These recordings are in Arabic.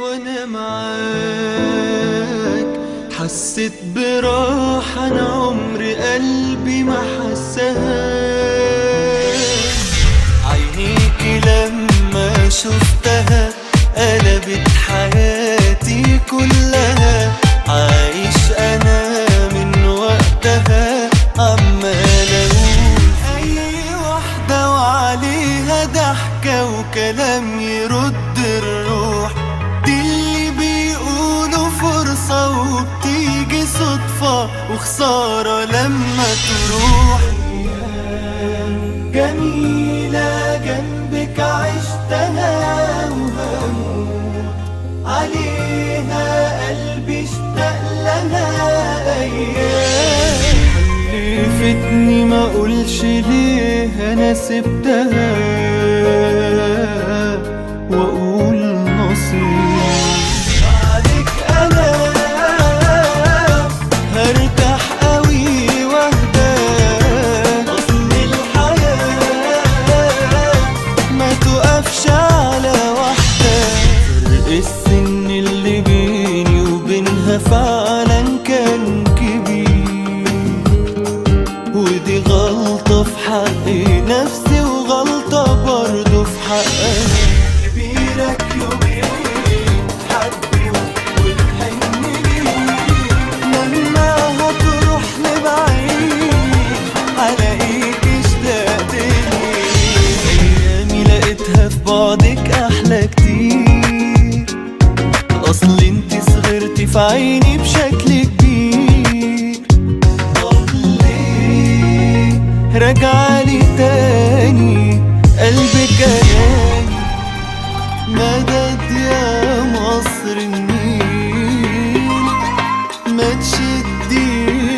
وانا معاك حسيت براحة انا عمر قلبي ما حسها. عينيكي لما شفتها قلبت حياتي كلها. عايش انا من وقتها عمال اقول اي واحدة وعليها ضحكة وكلام يرد الروح. دي اللي بيقولوا فرصة وبتيجي صدفة وخسارة لما تروح. جميلة جنبك عشتها وبموت عليها قلبي اشتاق لها. أيام حلفتني ما اقولش ليه انا سبتها واقول نصيب. بعدك انا هرتاح قوي واهدى. اصل الحياة ما تقفش على واحدة. فرق السن اللي بيني وبينها فعلا كان كبير، ودي غلطة في حق نفسي وغلطة برضه في حقك. كبيرك يومين حبي وتحن لي لما هتروح لبعيد هلاقيك اشتقت لي. ايامي لقيتها في بعدك احلى كتير. اصل انتي صغرتي في عيني بشكل كبير. طب ليه راجعالي تاني قلبك اناني. مدد يا مصر النيل ما تشدي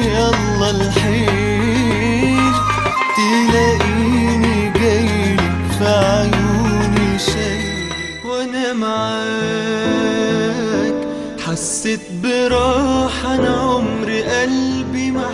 يلا الحيل. تلاقيني جايلك في عيوني شايل. وانا معاك حسيت براحة انا عمر قلبي ما